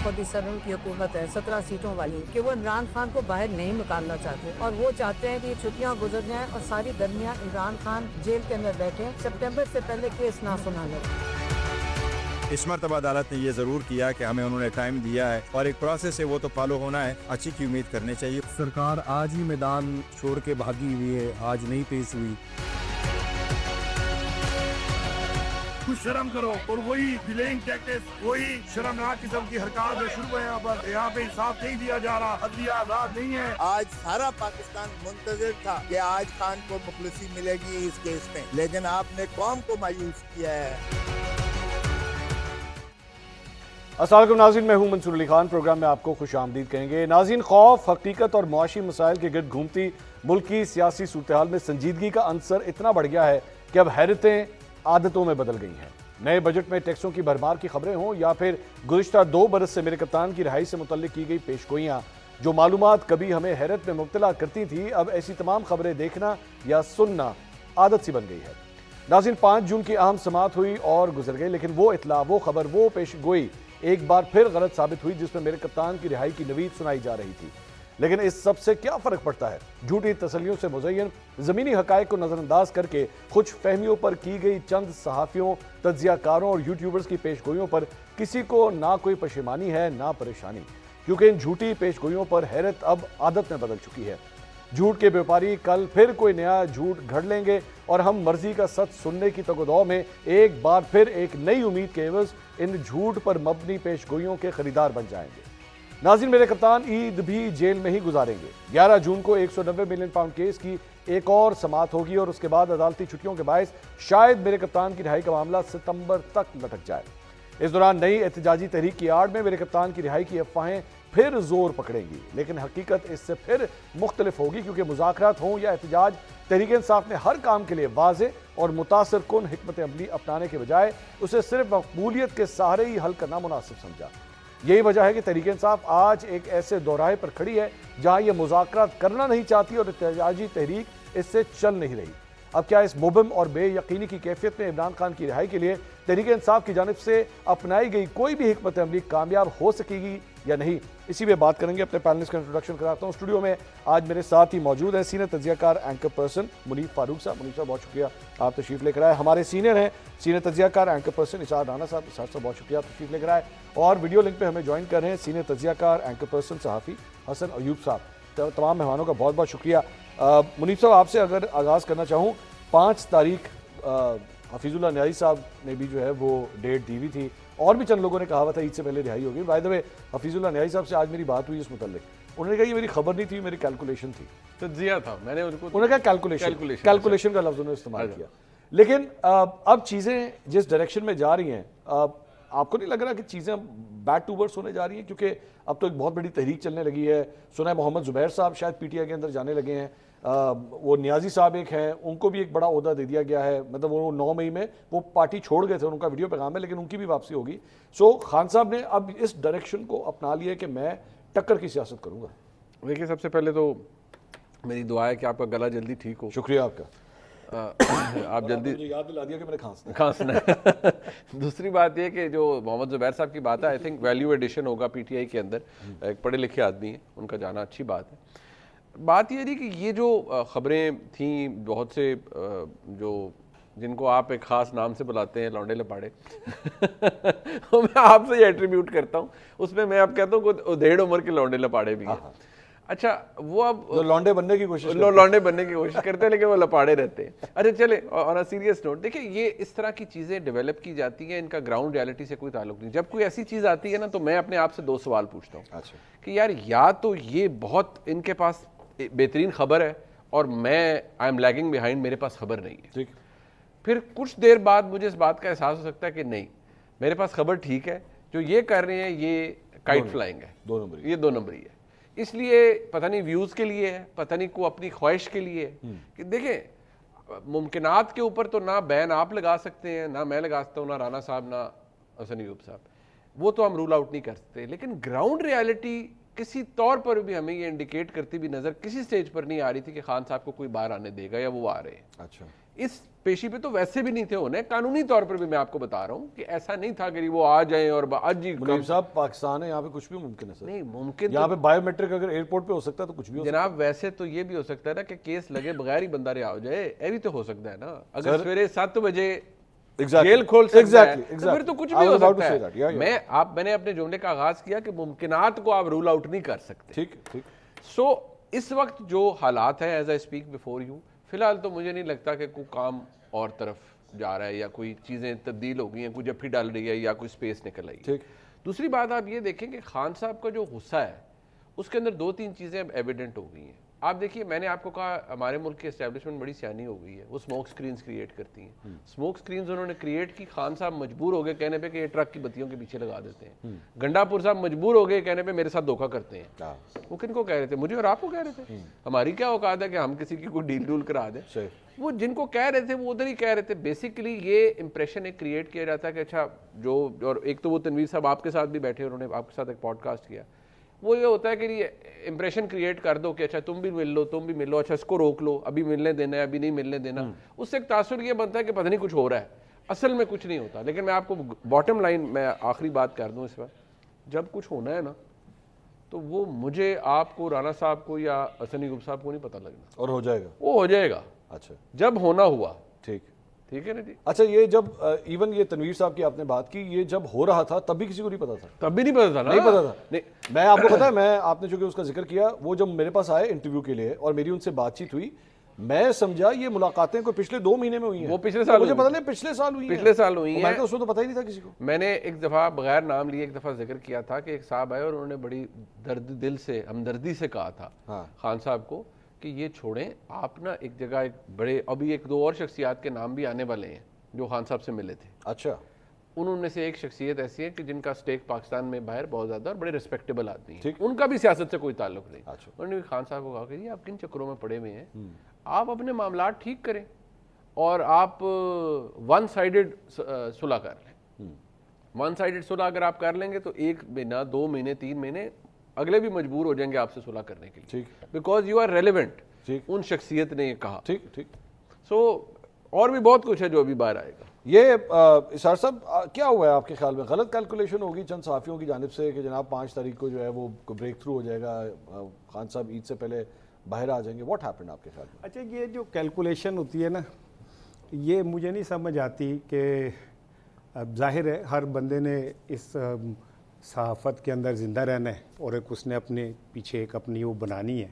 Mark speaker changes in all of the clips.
Speaker 1: 47 کی حکومت ہے 17 سیٹوں والی کہ وہ عمران خان کو باہر نہیں نکالنا چاہتے اور وہ چاہتے ہیں کہ چھٹیاں گزر جائیں اور ساری گرمیاں عمران خان جیل کے اندر بیٹھے سپٹمبر سے پہلے کیس نہ سنا لیں۔
Speaker 2: اس مرتبہ عدالت نے یہ ضرور کیا کہ ہمیں انہوں نے ٹائم دیا ہے اور ایک پروسیس ہے وہ تو فالو ہونا ہے، اچھی کی امید کرنی چاہیے۔
Speaker 3: سرکار آج ہی میدان چھوڑ کے بھاگی ہوئی ہے، آج نہیں پیش ہوئی۔
Speaker 4: کچھ شرم کرو اور وہی ڈیلیئنگ ٹیکٹکس، وہی شرمناک قسم کی حرکات شروع ہے یہاں پہ انصاف نہیں دیا جا رہا، عدلیہ آزاد نہیں ہے۔
Speaker 5: آج سارا پاکستان منتظر تھا کہ آج خان کو مخلصی ملے گی اس کیس میں، لیکن آپ نے قوم کو مایوس کیا ہے۔
Speaker 6: السلام علیکم ناظرین، میں ہوں منصور علی خان، پروگرام میں آپ کو خوش آمدید کہیں گے۔ ناظرین، خوف، حقیقت اور معاشی مسائل کے گرد گھومتی ملکی سیاسی صورتحال میں سنجیدگی کا عنصر اتنا بڑھ گیا ہے کہ اب حیرتیں عادتوں میں بدل گئی ہیں۔ نئے بجٹ میں ٹیکسوں کی بھرمار کی خبریں ہوں یا پھر گزشتہ 2 برس سے میرے کپتان کی رہائی سے متعلق کی گئی پیش گوئیاں، جو معلومات کبھی ہمیں حیرت میں مبتلا کرتی تھی، اب ایسی تمام خبریں دیکھنا یا سننا عادت سی بن گئی ہے۔ ناظرین، 5 جون کی اہم سماعت ہوئی اور گزر گئی، لیکن وہ اطلاع، وہ خبر، وہ پیش گوئی ایک بار پھر غلط ثابت ہوئی جس میں میرے کپتان کی رہائی کی نوید سنائی جا رہی تھی۔ لیکن اس سب سے کیا فرق پڑتا ہے؟ جھوٹی تسلیوں سے مزین زمینی حقائق کو نظر انداز کر کے خوش فہمیوں پر کی گئی چند صحافیوں، تجزیہ کاروں اور یوٹیوبرز کی پیش گوئیوں پر کسی کو نہ کوئی پشیمانی ہے نہ پریشانی، کیونکہ ان جھوٹی پیش گوئیوں پر حیرت اب عادت میں بدل چکی ہے۔ جھوٹ کے بیوپاری کل پھر کوئی نیا جھوٹ گھڑ لیں گے اور ہم مرضی کا سچ سننے کی تگ و دو میں ایک بار پھر ایک نئی امید کے عوض ان جھوٹ پر مبنی پیش گوئیوں کے خریدار بن جائیں گے۔ ناظرین، میرے کپتان عید بھی جیل میں ہی گزاریں گے۔ 11 جون کو 190 ملین پاؤنڈ کیس کی ایک اور سماعت ہوگی اور اس کے بعد عدالتی چھٹیوں کے باعث شاید میرے کپتان کی رہائی کا معاملہ ستمبر تک لٹک جائے۔ اس دوران نئی احتجاجی تحریک کی آڑ میں میرے کپتان کی رہائی کی افواہیں پھر زور پکڑیں گی، لیکن حقیقت اس سے پھر مختلف ہوگی، کیونکہ مذاکرات ہوں یا احتجاج، تحریک انصاف نے ہر کام کے لیے واضح اور متاثر کن حکمت عملی اپنانے کے بجائے اسے صرف مقبولیت کے سہارے ہی حل کرنا مناسب سمجھا۔ یہی وجہ ہے کہ تحریک انصاف آج ایک ایسے دوراہے پر کھڑی ہے جہاں یہ مذاکرات کرنا نہیں چاہتی اور احتجاجی تحریک اس سے چل نہیں رہی۔ اب کیا اس مبہم اور بے یقینی کی کیفیت میں عمران خان کی رہائی کے لیے تحریک انصاف کی جانب سے اپنائی گئی کوئی بھی حکمت عملی کامیاب ہو سکے گی یا نہیں؟ اسی پہ بات کریں گے۔ اپنے پینلسٹ کا انٹروڈکشن کراتا ہوں۔ اسٹوڈیو میں آج میرے ساتھ ہی موجود ہیں سینئر تجزیہ کار اینکر پرسن منیف فاروق صاحب۔ منیف صاحب بہت شکریہ، آپ تشریف لے کر آئے۔ ہمارے سینئر ہیں سینئر تجزیہ کار اینکر پرسن اسعاد رانا صاحب۔ اسعاد صاحب بہت شکریہ، تشریف لے کر آئے۔ اور ویڈیو لنک پہ ہمیں جوائن کر رہے ہیں سینئر تجزیہ کار اینکر پرسن صحافی حسن ایوب صاحب۔ تمام مہمانوں کا بہت بہت شکریہ۔ منیف صاحب، آپ سے اگر آغاز کرنا چاہوں، 5 تاریخ حفیظ اللہ نیازی صاحب نے بھی جو ہے وہ ڈیٹ دی ہوئی تھی اور بھی چند لوگوں نے کہا ہوا تھا عید سے پہلے رہائی ہوگی۔ بائی دا وے، حفیظ اللہ نیازی صاحب سے آج میری بات ہوئی اس متعلق، انہوں نے کہا یہ میری خبر نہیں تھی، میری کیلکولیشن تھی،
Speaker 7: تجزیہ تھا، میں نے
Speaker 6: انہوں نے کہا کیلکولیشن کا لفظ انہوں نے استعمال کیا۔ لیکن اب چیزیں جس ڈائریکشن میں جا رہی ہیں، آپ کو نہیں لگ رہا کہ چیزیں بیک ٹو ورس ہونے جا رہی ہیں؟ کیونکہ اب تو ایک بہت بڑی تحریک چلنے لگی ہے، سنا ہے محمد زبیر صاحب شاید پی ٹی آئی کے اندر جانے لگے ہیں، وہ نیازی صاحب ایک ہیں، ان کو بھی ایک بڑا عہدہ دے دیا گیا ہے، مطلب وہ 9 مئی میں وہ پارٹی چھوڑ گئے تھے، ان کا ویڈیو پیغام ہے، لیکن ان کی بھی واپسی ہوگی۔ سو خان صاحب نے اب اس ڈائریکشن کو اپنا لیا کہ میں ٹکر کی سیاست کروں گا۔
Speaker 7: دیکھیے، سب سے پہلے تو میری دعا ہے کہ آپ کا گلا جلدی ٹھیک ہو۔
Speaker 6: شکریہ آپ کا،
Speaker 7: آپ جلدی
Speaker 6: مجھے یاد دلا دیا کہ میں نے
Speaker 7: کھانسنا ہے۔ دوسری بات یہ کہ جو محمد زبیر صاحب کی بات ہے، آئی تھنک ویلیو ایڈیشن ہوگا پی ٹی آئی کے اندر، ایک پڑھے لکھے آدمی ہیں، ان کا جانا اچھی بات ہے۔ بات یہ تھی کہ یہ جو خبریں تھیں، بہت سے جن کو آپ ایک خاص نام سے بلاتے ہیں لونڈے لپاڑے، میں آپ سے یہ ایٹریبیوٹ کرتا ہوں، اس میں میں آپ کہتا ہوں کہ ادھیڑ عمر کے لونڈے لپاڑے بھی ہیں۔ اچھا، وہ اب
Speaker 6: لونڈے بننے کی کوشش
Speaker 7: کرتے ہیں لیکن وہ لپاڑے رہتے ہیں۔ اچھا چلیں، آن سیریس نوٹ، دیکھیں یہ اس طرح کی چیزیں ڈیولپ کی جاتی ہیں، ان کا گراؤنڈ ریالٹی سے کوئی تعلق نہیں۔ جب کوئی ایسی چیز آتی ہے نا، تو میں اپنے آپ سے 2 سوال پوچھتا ہوں کہ یار، یا تو یہ بہت ان کے پاس بہترین خبر ہے اور میں آئی ایم لیگنگ بیہائنڈ، میرے پاس خبر نہیں ہے۔ پھر کچھ دیر بعد مجھے اس بات کا احساس ہو سکتا ہے کہ نہیں، میرے پاس خبر ٹھیک ہے، جو یہ کر رہے ہیں یہ کائٹ فلائنگ ہے، یہ 2 نمبری ہے، اس لیے پتہ نہیں ویوز کے لیے ہے، پتہ نہیں کو اپنی خواہش کے لیے ہے۔ کہ دیکھیں، ممکنات کے اوپر تو نہ بین آپ لگا سکتے ہیں، نہ میں لگا سکتا ہوں، نہ رانا صاحب، نہ حسن ایوب صاحب، وہ تو ہم رول آؤٹ نہیں کر سکتے، لیکن گراؤنڈ ریالٹی کسی طور پر بھی ہمیں یہ انڈیکیٹ کرتی بھی نظر کسی سٹیج پر نہیں آ رہی تھی کہ خان صاحب کو کوئی باہر آنے دے گا یا وہ آ رہے ہیں.
Speaker 6: اچھا
Speaker 7: اس پیشی پہ تو ویسے بھی نہیں تھے ہونے, قانونی طور پر بھی میں آپ کو بتا رہا ہوں کہ ایسا نہیں تھا کہ وہ آ جائیں اور آج ہی.
Speaker 6: منیب صاحب پاکستان ہے, یہاں پہ کچھ بھی ممکن ہے سر.
Speaker 7: نہیں ممکن,
Speaker 6: یہاں پہ بایو میٹرک اگر ایئرپورٹ پہ ہو سکتا ہے تو کچھ بھی ہو سکتا
Speaker 7: جناب ویسے تو یہ بھی ہو سکتا ہے نا کہ کیس لگے بغیر ہی بندہ رہا ہو جائے, یہ بھی تو ہو سکتا ہے نا. اگر سویرے 7 بجے جیل کھول سکتا ہے تو پھر تو کچھ بھی ہو سکتا ہے. میں نے اپنے جملے کا آغاز کیا کہ ممکنات کو آپ رول آؤٹ نہیں کر سکتے.
Speaker 6: ٹھیک ٹھیک.
Speaker 7: سو اس وقت جو حالات ہیں as I speak before you, فی الحال تو مجھے نہیں لگتا کہ کوئی کام اور طرف جا رہا ہے یا کوئی چیزیں تبدیل ہو گئی ہیں, کوئی جپھی ڈال رہی ہے یا کوئی سپیس نکل آئی ہے. دوسری بات آپ یہ دیکھیں کہ خان صاحب کا جو غصہ ہے اس کے اندر 2-3 چیزیں اب ایویڈنٹ ہو گئی ہیں. آپ دیکھیے میں نے آپ کو کہا ہمارے ملک کی اسٹیبلشمنٹ بڑی سیانی ہو گئی ہے, وہ اسموک سکرینز کریٹ کرتی ہیں. اسموک سکرینز انہوں نے کریٹ کی, خان صاحب مجبور ہو گئے کہنے پہ کہ یہ ٹرک کی بتیوں کے پیچھے لگا دیتے ہیں. گنڈا پور صاحب مجبور ہو گئے کہنے پہ میرے ساتھ دھوکہ کرتے ہیں. وہ کن کو کہہ رہے تھے؟ مجھے اور آپ کو کہہ رہے تھے. ہماری کیا اوقات ہے کہ ہم کسی کی کوئی ڈیل ڈول کرا دیں. وہ جن کو کہہ رہے تھے وہ ادھر ہی کہہ رہے تھے. بیسیکلی یہ امپریشن ایک کریٹ کیا جاتا ہے کہ اچھا جو, اور ایک تو وہ تنویر صاحب آپ کے ساتھ بھی بیٹھے, انہوں نے آپ کے ساتھ ایک پوڈ کاسٹ کیا, وہ یہ ہوتا ہے کہ یہ امپریشن کریٹ کر دو کہ اچھا تم بھی مل لو, اچھا اس کو روک لو, ابھی ملنے دینا ہے, ابھی نہیں ملنے دینا. اس سے ایک تاثر یہ بنتا ہے کہ پتہ نہیں کچھ ہو رہا ہے, اصل میں کچھ نہیں ہوتا. لیکن میں آپ کو باٹم لائن میں آخری بات کر دوں اس وقت, جب کچھ ہونا ہے نا تو وہ مجھے, آپ کو, رانا صاحب کو یا حسن ایوب صاحب کو نہیں پتہ لگنا, اور
Speaker 6: ہو جائے گا,
Speaker 7: وہ ہو جائے گا.
Speaker 6: اچھا جب
Speaker 7: ہونا ہوا. ٹھیک ہے نا جی.
Speaker 6: اچھا یہ جب ایون یہ تنویر صاحب کی آپ نے بات کی, یہ جب ہو رہا تھا تب بھی کسی کو نہیں پتا تھا؟
Speaker 7: تب بھی نہیں پتا تھا نا.
Speaker 6: نہیں پتا تھا. میں آپ کو پتا ہے, میں آپ نے چونکہ اس کا ذکر کیا, وہ جب میرے پاس آئے انٹرویو کے لیے اور میری ان سے بات چیت ہوئی, میں سمجھا یہ ملاقاتیں کوئی پچھلے 2 مہینے میں ہوئی ہیں.
Speaker 7: وہ پچھلے سال,
Speaker 6: مجھے پتا نہیں پچھلے سال ہوئی ہیں. میں تو اس میں تو پتہ ہی نہیں تھا کسی کو.
Speaker 7: میں نے ایک دفعہ بغیر نام لیے ایک دفعہ ذکر کیا تھا کہ ایک صاحب آئے اور انہوں نے بڑی درد دل سے, ہمدردی سے کہا تھا خان صاحب کو کہ یہ چھوڑیں آپ نا, ایک جگہ ایک بڑے, ابھی 1-2 اور شخصیات کے نام بھی آنے والے ہیں جو خان صاحب سے ملے تھے.
Speaker 6: اچھا.
Speaker 7: انہوں میں سے ایک شخصیت ایسی ہے کہ جن کا سٹیک پاکستان میں باہر بہت زیادہ, اور بڑے ریسپیکٹیبل آدمی ہیں, ان کا بھی سیاست سے کوئی تعلق نہیں. انہوں نے خان صاحب کو کہا کہ جی آپ کن چکروں میں پڑے ہوئے ہیں, آپ اپنے معاملات ٹھیک کریں اور آپ 1 سائیڈڈ صلح کر لیں. 1 سائیڈڈ صلح اگر آپ کر لیں گے تو 1 مہینہ 2 مہینے 3 مہینے اگلے بھی مجبور ہو جائیں گے آپ سے صلح کرنے کے لیے, بیکاز یو آر ریلیونٹ. ان شخصیت نے یہ کہا.
Speaker 6: ٹھیک.
Speaker 7: سو اور بھی بہت کچھ ہے جو ابھی باہر آئے گا.
Speaker 6: یہ اسرار صاحب کیا ہوا ہے آپ کے خیال میں؟ غلط کیلکولیشن ہوگی چند صحافیوں کی جانب سے کہ جناب 5 تاریخ کو جو ہے وہ بریک تھرو ہو جائے گا, خان صاحب عید سے پہلے باہر آ جائیں گے. واٹ ہیپنڈ آپ کے خیال میں؟
Speaker 3: اچھا یہ جو کیلکولیشن ہوتی ہے نا, یہ مجھے نہیں سمجھ آتی کہ ظاہر ہے ہر بندے نے اس صحافت کے اندر زندہ رہنا ہے اور ایک اس نے اپنے پیچھے ایک اپنی وہ بنانی ہے.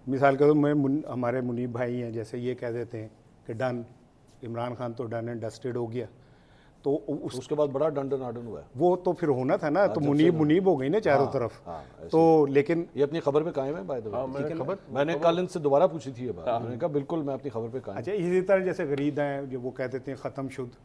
Speaker 3: مثال کے طور میں ہمارے منیب بھائی ہیں, جیسے یہ کہہ دیتے ہیں کہ ڈن, عمران خان تو ڈن اینڈ ڈسٹڈ ہو گیا, تو اس
Speaker 6: کے بعد بڑا ڈنڈن آڈن ہوا ہے.
Speaker 3: وہ تو پھر ہونا تھا نا, تو منیب ہو گئی نا چاروں طرف. تو لیکن
Speaker 6: یہ اپنی خبر پہ قائم ہے بائی دا وے. میں نے کل ان سے دوبارہ پوچھی تھی یہ بات, میں نے کہا بالکل میں اپنی خبر پہ قائم.
Speaker 3: اچھا اسی طرح جیسے غرید ہیں جو وہ کہہ دیتے ہیں ختم شد,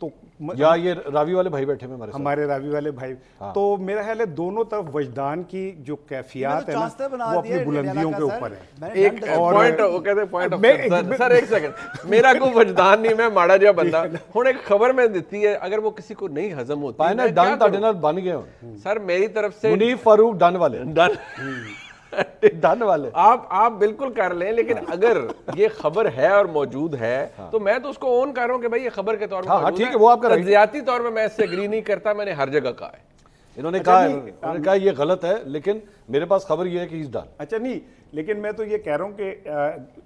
Speaker 3: تو
Speaker 6: یا یہ راوی والے بھائی بیٹھے ہیں
Speaker 3: ہمارے راوی والے بھائی, تو میرا خیال ہے دونوں طرف وجدان کی جو کیفیات ہے نا وہ اپنی بلندیوں کے اوپر ہے.
Speaker 7: ایک پوائنٹ وہ کہتے ہیں پوائنٹ آف سر, ایک سیکنڈ, میرا کوئی وجدان نہیں, میں ماڑا جا بندہ ہوں. ایک خبر میں دیتی ہے, اگر وہ کسی کو نہیں ہضم ہوتی ہے,
Speaker 6: ڈن تاڈے نال بن گئے ہوں
Speaker 7: سر میری طرف سے.
Speaker 6: منیب فاروق ڈن والے, ڈن والے
Speaker 7: آپ بالکل کر لیں, لیکن اگر یہ خبر ہے اور موجود ہے تو میں تو اس کو اون کر رہا ہوں کہ بھائی یہ خبر کے طور پر
Speaker 6: ٹھیک ہے, وہ آپ کا
Speaker 7: تجزیاتی طور پہ میں اس سے اگری نہیں کرتا, میں نے ہر جگہ کہا ہے.
Speaker 6: انہوں نے کہا یہ غلط ہے, لیکن میرے پاس خبر یہ ہے کہ اس ڈن.
Speaker 3: اچھا نہیں, لیکن میں تو یہ کہہ رہا ہوں کہ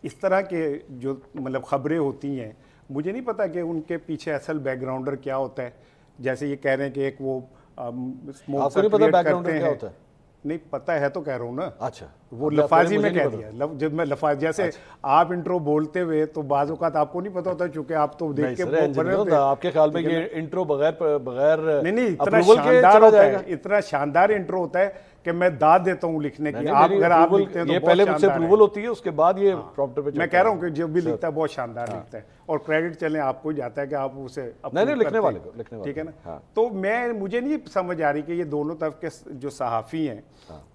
Speaker 3: اس طرح کے جو مطلب خبریں ہوتی ہیں, مجھے نہیں پتا کہ ان کے پیچھے اصل بیک گراؤنڈر کیا ہوتا ہے. جیسے یہ کہہ رہے ہیں کہ ایک وہ
Speaker 6: آپ کو نہیں پتا بیک گراؤنڈر کیا ہوتا ہے؟
Speaker 3: نہیں پتا ہے تو کہہ رہا ہوں نا.
Speaker 6: اچھا
Speaker 3: وہ لفاظی میں کہہ دیا, جب میں لفاظ جیسے آپ انٹرو بولتے ہوئے تو بعض اوقات آپ کو نہیں پتا ہوتا, چونکہ آپ تو دیکھ کے
Speaker 6: آپ کے خیال میں یہ انٹرو بغیر
Speaker 3: نہیں اتنا شاندار ہوتا ہے, اتنا شاندار انٹرو ہوتا ہے کہ میں داد دیتا ہوں لکھنے کی. آپ اگر آپ لکھتے ہیں تو
Speaker 6: پہلے مجھ سے اپروول ہوتی ہے, اس کے بعد یہ پرومپٹر پہ
Speaker 3: میں کہہ رہا ہوں کہ جو بھی لکھتا ہے بہت شاندار لکھتا ہے, اور کریڈٹ چلیں آپ کو جاتا ہے کہ آپ اسے
Speaker 6: لکھنے والے کو,
Speaker 3: ٹھیک ہے نا. تو مجھے نہیں سمجھ آ رہی کہ یہ دونوں طرف کے جو صحافی ہیں,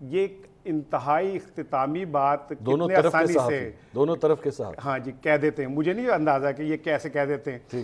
Speaker 3: یہ انتہائی اختتامی بات کتنے آسانی سے
Speaker 6: دونوں طرف کے صحافی
Speaker 3: ہاں جی کہہ دیتے ہیں. مجھے نہیں اندازہ کہ یہ کیسے کہہ دیتے ہیں.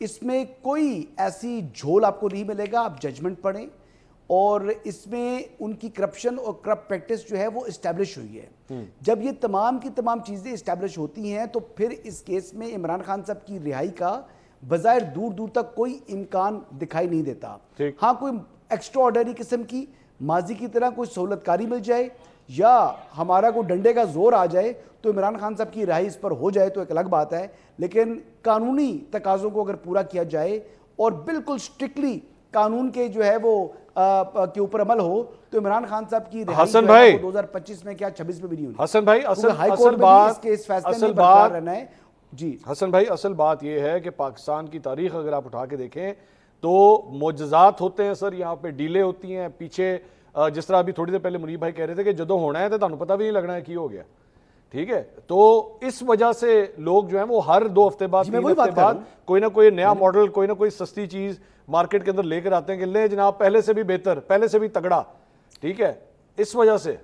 Speaker 8: اس میں کوئی ایسی جھول آپ کو نہیں ملے گا. آپ ججمنٹ پڑھیں, اور اس میں ان کی کرپشن اور کرپٹ پریکٹس جو ہے وہ اسٹیبلش ہوئی ہے. جب یہ تمام کی تمام چیزیں اسٹیبلش ہوتی ہیں تو پھر اس کیس میں عمران خان صاحب کی رہائی کا بظاہر دور دور تک کوئی امکان دکھائی نہیں دیتا. ہاں کوئی ایکسٹرا آرڈنری قسم کی ماضی کی طرح کوئی سہولت کاری مل جائے یا ہمارا کوئی ڈنڈے کا زور آ جائے تو عمران خان صاحب کی رہائی اس پر ہو جائے تو ایک الگ بات ہے, لیکن قانونی تقاضوں کو اگر پورا کیا جائے اور بالکل سٹرکٹلی قانون کے جو ہے وہ کے اوپر عمل ہو تو عمران خان صاحب کی رہائی
Speaker 6: حسن بھائی
Speaker 8: 2025 میں کیا 26 میں بھی نہیں ہونی.
Speaker 6: حسن بھائی حسن بھائی اصل بات یہ ہے کہ پاکستان کی تاریخ اگر آپ اٹھا کے دیکھیں تو معجزات ہوتے ہیں سر, یہاں پہ ڈیلے ہوتی ہیں پیچھے, جس طرح ابھی تھوڑی دیر پہلے منیب بھائی کہہ رہے تھے کہ جدو ہونا ہے تو تانوں پتہ بھی نہیں لگنا ہے کی ہو گیا, ٹھیک ہے. تو اس وجہ سے لوگ جو ہیں وہ ہر 2 ہفتے بعد 3 ہفتے بعد کوئی نہ کوئی نیا ماڈل, کوئی نہ کوئی سستی چیز مارکیٹ کے اندر لے کر آتے ہیں کہ لیں جناب پہلے سے بھی بہتر, پہلے سے بھی تگڑا, ٹھیک ہے. اس وجہ سے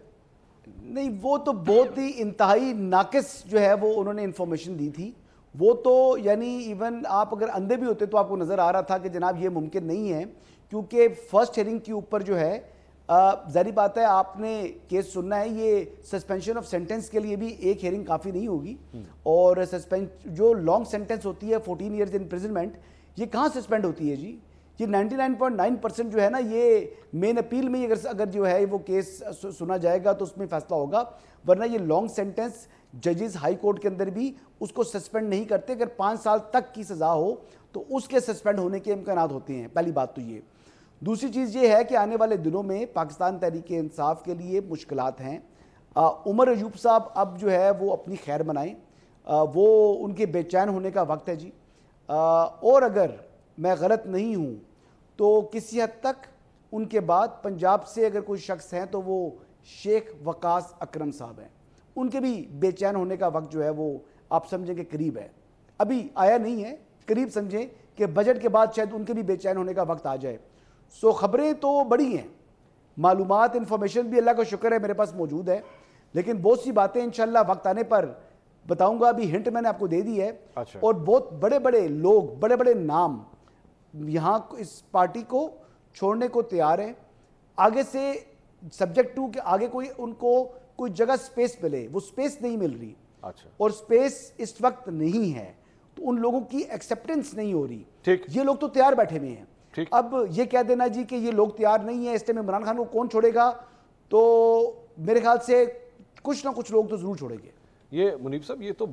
Speaker 8: نہیں, وہ تو بہت ہی انتہائی ناقص جو ہے وہ انہوں نے انفارمیشن دی تھی. وہ تو یعنی ایون آپ اگر اندھے بھی ہوتے تو آپ کو نظر آ رہا تھا کہ جناب یہ ممکن نہیں ہے, کیونکہ فرسٹ ہیئرنگ کے اوپر جو ہے ظاہری بات ہے آپ نے کیس سننا ہے, یہ سسپینشن آف سینٹنس کے لیے بھی ایک ہیئرنگ کافی نہیں ہوگی, اور جو لانگ سینٹنس ہوتی ہے 14 ایئرز امپریزنمنٹ, یہ کہاں سسپینڈ ہوتی ہے جی. یہ 99.9% جو ہے نا یہ مین اپیل میں اگر جو ہے وہ کیس سنا جائے گا تو اس میں فیصلہ ہوگا, ورنہ یہ لانگ سینٹنس ججز ہائی کورٹ کے اندر بھی اس کو سسپینڈ نہیں کرتے. اگر 5 سال تک کی سزا ہو تو اس کے سسپینڈ ہونے کے امکانات ہوتے ہیں. پہلی بات تو یہ. دوسری چیز یہ ہے کہ آنے والے دنوں میں پاکستان تحریک انصاف کے لیے مشکلات ہیں. عمر ایوب صاحب اب جو ہے وہ اپنی خیر منائیں, وہ ان کے بے چین ہونے کا وقت ہے جی. اور اگر میں غلط نہیں ہوں تو کسی حد تک ان کے بعد پنجاب سے اگر کوئی شخص ہیں تو وہ شیخ وقاص اکرم صاحب ہیں. ان کے بھی بے چین ہونے کا وقت جو ہے وہ آپ سمجھیں کہ قریب ہے, ابھی آیا نہیں ہے, قریب سمجھیں کہ بجٹ کے بعد شاید ان کے بھی بے چین ہونے کا وقت آ جائے. سو خبریں تو بڑی ہیں, معلومات انفارمیشن بھی اللہ کا شکر ہے میرے پاس موجود ہے, لیکن بہت سی باتیں انشاءاللہ وقت آنے پر بتاؤں گا. ابھی ہنٹ میں نے آپ کو دے دی ہے. اور بہت بڑے بڑے لوگ, بڑے بڑے نام یہاں اس پارٹی کو چھوڑنے کو تیار ہیں, آگے سے سبجیکٹ ٹو کہ آگے کوئی ان کو کوئی جگہ سپیس ملے, وہ سپیس نہیں مل رہی. اور سپیس اس وقت نہیں ہے تو ان لوگوں کی ایکسیپٹنس نہیں ہو رہی. یہ لوگ تو تیار بیٹھے ہوئے ہیں. اب یہ کہہ دینا جی کہ یہ لوگ تیار نہیں ہیں, اس ٹائم عمران خان کو کون چھوڑے گا, تو میرے خیال سے کچھ نہ کچھ لوگ تو ضرور چھوڑیں گے.
Speaker 6: یہ منیب صاحب یہ تو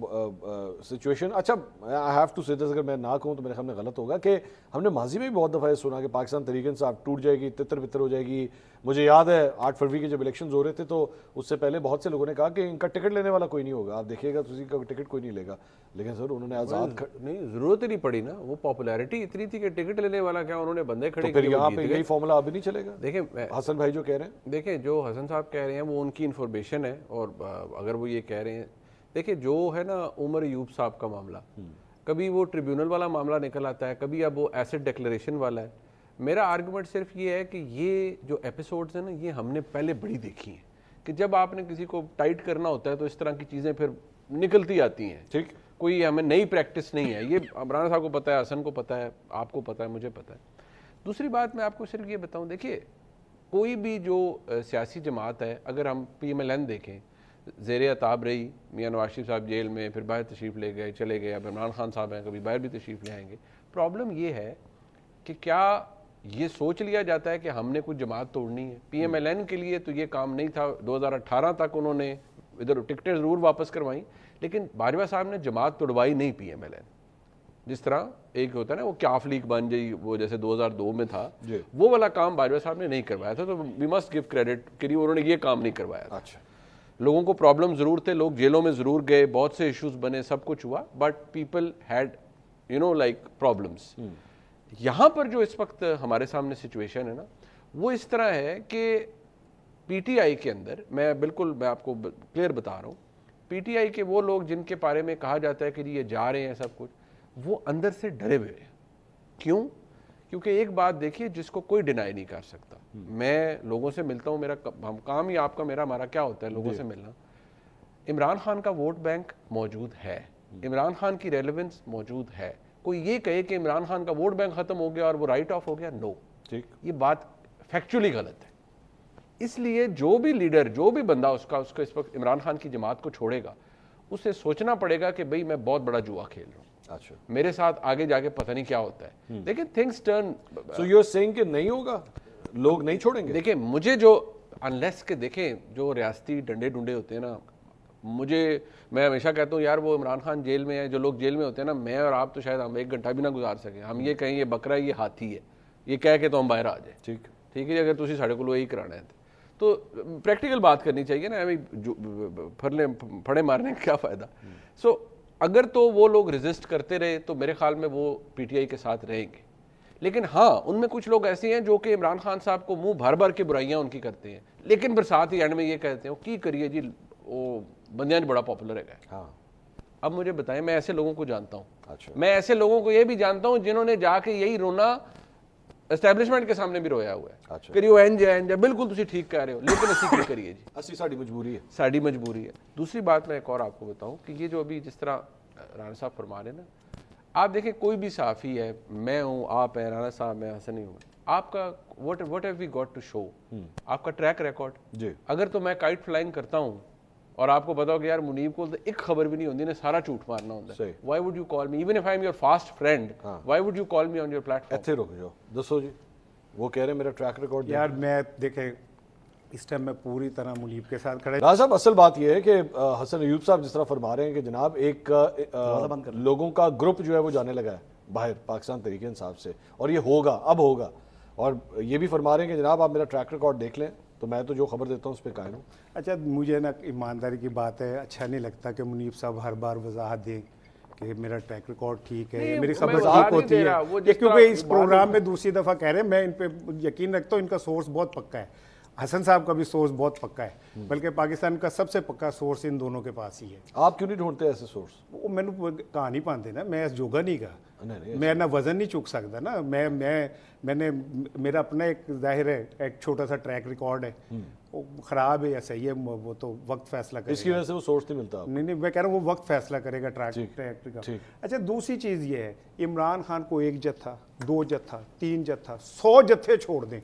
Speaker 6: سچویشن, اچھا آئی ہیو ٹو سے دس, اگر میں نہ کہوں تو میرے خیال میں غلط ہوگا, کہ ہم نے ماضی میں بھی بہت دفعہ یہ سنا کہ پاکستان تحریک انصاف ٹوٹ جائے گی, تتر بتر ہو جائے گی. مجھے یاد ہے 8 فروری کے جب الیکشنز ہو رہے تھے تو اس سے پہلے بہت سے لوگوں نے کہا کہ ان کا ٹکٹ لینے والا کوئی نہیں ہوگا, آپ دیکھیے گا کسی کا ٹکٹ کوئی نہیں لے گا. لیکن سر انہوں نے آزاد
Speaker 7: نہیں, ضرورت ہی نہیں پڑی نا, وہ پاپولیرٹی اتنی تھی کہ ٹکٹ لینے والا کیا, انہوں نے بندے کھڑے
Speaker 6: کیے. یہاں پہ یہی فارمولا ابھی نہیں چلے گا.
Speaker 7: دیکھیں
Speaker 6: حسن بھائی جو کہہ رہے ہیں,
Speaker 7: دیکھیں جو حسن صاحب کہہ رہے ہیں وہ ان کی انفارمیشن ہے, اور اگر وہ یہ کہہ رہے ہیں, دیکھیں جو ہے نا عمر ایوب صاحب کا معاملہ, کبھی وہ ٹریبیونل والا معاملہ نکل آتا ہے, کبھی اب وہ ایسٹ ڈیکلریشن والا ہے. میرا آرگومنٹ صرف یہ ہے کہ یہ جو ایپیسوڈز ہیں نا یہ ہم نے پہلے بڑی دیکھی ہیں, کہ جب آپ نے کسی کو ٹائٹ کرنا ہوتا ہے تو اس طرح کی چیزیں پھر نکلتی آتی ہیں. ٹھیک, کوئی ہمیں نئی پریکٹس نہیں ہے, یہ عمران صاحب کو پتہ ہے, حسن کو پتہ ہے, آپ کو پتہ ہے, مجھے پتہ ہے. دوسری بات میں آپ کو صرف یہ بتاؤں, دیکھیے کوئی بھی جو سیاسی جماعت ہے, اگر ہم PMLN دیکھیں, زیر عطاب رہی, میاں نواز شریف صاحب جیل میں, پھر باہر تشریف لے گئے, چلے گئے, اب عمران خان صاحب ہیں, کبھی باہر بھی تشریف لے آئیں گے. پرابلم یہ ہے کہ کیا یہ سوچ لیا جاتا ہے کہ ہم نے کچھ جماعت توڑنی ہے. PMLN کے لیے تو یہ کام نہیں تھا, 2018 تک انہوں نے ادھر ٹکٹیں ضرور واپس کروائیں, لیکن باجوہ صاحب نے جماعت توڑوائی نہیں PMLN. جس طرح ایک ہوتا ہے نا وہ کیاف لیگ بن جائی, وہ جیسے 2002 میں تھا, وہ والا کام باجوہ صاحب نے نہیں کروایا تھا. تو وی مسٹ گیو کریڈٹ کہ انہوں نے یہ کام نہیں کروایا تھا. اچھا, لوگوں کو پرابلم ضرور تھے, لوگ جیلوں میں ضرور گئے, بہت سے ایشوز بنے, سب کچھ ہوا, but people had like problems. یہاں پر جو اس وقت ہمارے سامنے سچویشن ہے نا وہ اس طرح ہے کہ PTI کے اندر, میں آپ کو کلیئر بتا رہا ہوں, PTI کے وہ لوگ جن کے بارے میں کہا جاتا ہے کہ یہ جا رہے ہیں سب کچھ, وہ اندر سے ڈرے ہوئے ہیں. کیوں؟ کیونکہ ایک بات دیکھیے جس کو کوئی ڈینائی نہیں کر سکتا, میں لوگوں سے ملتا ہوں, میرا کام ہی آپ کا ہمارا کیا ہوتا ہے, لوگوں سے ملنا. عمران خان کا ووٹ بینک موجود ہے, عمران خان کی ریلیونس موجود ہے, کوئی یہ کہے کہ عمران خان کا ووٹ بینک ختم ہو گیا اور وہ رائٹ آف ہو گیا، نو،
Speaker 6: ٹھیک،
Speaker 7: یہ بات فیکچولی غلط ہے. اس لیے جو بھی لیڈر، جو بھی بندہ اس کو اس وقت عمران خان کی جماعت کو چھوڑے گا، اسے سوچنا پڑے گا کہ بھئی میں بہت بڑا جوا کھیل رہا ہوں،
Speaker 6: اچھا،
Speaker 7: میرے ساتھ آگے جا کے پتہ نہیں کیا ہوتا ہے. لیکن things turn.
Speaker 6: So you are seeing کہ نہیں ہوگا، لوگ نہیں چھوڑیں گے؟
Speaker 7: دیکھیں مجھے جو انلیس کہ دیکھیں جو ریاستی ڈنڈے ڈنڈے ہوتے ہیں نا، میں ہمیشہ کہتا ہوں یار وہ عمران خان جیل میں ہے، جو لوگ جیل میں ہوتے ہیں نا، میں اور آپ تو شاید ہم 1 گھنٹہ بھی نہ گزار سکیں. ہم یہ کہیں یہ بکرا ہے، یہ ہاتھی ہے، یہ کہہ کے تو ہم باہر آ جائیں.
Speaker 6: ٹھیک
Speaker 7: ٹھیک ہے جی، اگر تسی ساڑھے کو وہی کرانا ہے تو پریکٹیکل بات کرنی چاہیے نا، ہمیں پھڑے مارنے کا کیا فائدہ. سو اگر تو وہ لوگ ریزسٹ کرتے رہے تو میرے خیال میں وہ پی ٹی آئی کے ساتھ رہیں گے. لیکن ہاں ان میں کچھ لوگ ایسے ہیں جو کہ عمران خان صاحب کو منہ بھر بھر کے برائیاں ان کی کرتے ہیں، لیکن پھر ساتھ ہی اینڈ میں یہ کہتے ہیں کی کریے جی وہ بندیاں بڑا پاپولر ہے.
Speaker 6: ہاں
Speaker 7: اب مجھے بتائیں، میں ایسے لوگوں کو جانتا ہوں.
Speaker 6: اچھا،
Speaker 7: میں ایسے لوگوں کو یہ بھی جانتا ہوں جنہوں نے جا کے یہی رونا اسٹیبلشمنٹ کے سامنے بھی رویا ہوا ہے.
Speaker 6: اچھا،
Speaker 7: کریو اینج بالکل تسی ٹھیک کہہ رہے ہو، لیکن اسی کی کریے جی،
Speaker 6: اسی ساڑی مجبوری ہے،
Speaker 7: ساڑی مجبوری ہے. دوسری بات میں ایک اور آپ کو بتاؤں کہ یہ جو ابھی جس طرح رانا صاحب فرما رہے ہیں نا، آپ دیکھیں کوئی بھی صحافی ہے، میں ہوں، آپ ہیں، رانا صاحب، میں حسن ہی ہوں، آپ کا what have we got to show، آپ کا ٹریک ریکارڈ.
Speaker 6: جی،
Speaker 7: اگر تو میں کائٹ فلائنگ کرتا ہوں اور آپ کو بتاؤ کہ یار منیب کو ایک خبر بھی نہیں ہوتی نے سارا جھوٹ مارنا ہوتا ہے، why would you call me even if I am your fast friend, why would you call me on your platform.
Speaker 6: ایتھے رک جاؤ، دسو جی، وہ کہہ رہے ہیں میرا ٹریک ریکارڈ.
Speaker 3: یار میں دیکھیں اس ٹائم میں پوری طرح منیب کے ساتھ کھڑے.
Speaker 6: راز صاحب اصل بات یہ ہے کہ حسن ایوب صاحب جس طرح فرما رہے ہیں کہ جناب ایک لوگوں کا گروپ جو ہے وہ جانے لگا ہے باہر پاکستان تحریک انصاف سے، اور یہ ہوگا، اب ہوگا، اور یہ بھی فرما رہے ہیں کہ جناب آپ میرا ٹریک ریکارڈ دیکھ لیں تو میں تو جو خبر دیتا ہوں اس پہ قائم ہوں.
Speaker 3: اچھا مجھے نا ایمانداری کی بات ہے، اچھا نہیں لگتا کہ منیب صاحب ہر بار وضاحت دیں کہ میرا ٹریک ریکارڈ ٹھیک ہے، میری خبر ٹھیک ہوتی ہے، کیونکہ اس پروگرام میں دوسری دفعہ کہہ رہے ہیں. میں ان پہ یقین رکھتا ہوں، ان کا سورس بہت پکا ہے. حسن صاحب کا بھی سورس بہت پکا ہے، بلکہ پاکستان کا سب سے پکا سورس ان دونوں کے پاس ہی ہے.
Speaker 6: آپ کیوں نہیں ڈھونڈتے ایسے سورس؟
Speaker 3: وہ میں نے کہا نہیں پاندے نا، میں جوگا نہیں گا، میں نہ وزن نہیں چک سکتا نا. میں نے میرا اپنا ایک ظاہر ہے ایک چھوٹا سا ٹریک ریکارڈ ہے، وہ خراب ہے یا صحیح ہے وہ تو وقت فیصلہ کرے گا.
Speaker 6: اس کی وجہ سے وہ سورس نہیں ملتا.
Speaker 3: نہیں میں کہہ رہا ہوں وہ وقت فیصلہ کرے گا ٹریک ریکارڈ. اچھا دوسری چیز یہ ہے، عمران خان کو 1 جتھا 2 جتھا 3 جتھا 100 جتھے چھوڑ دیں،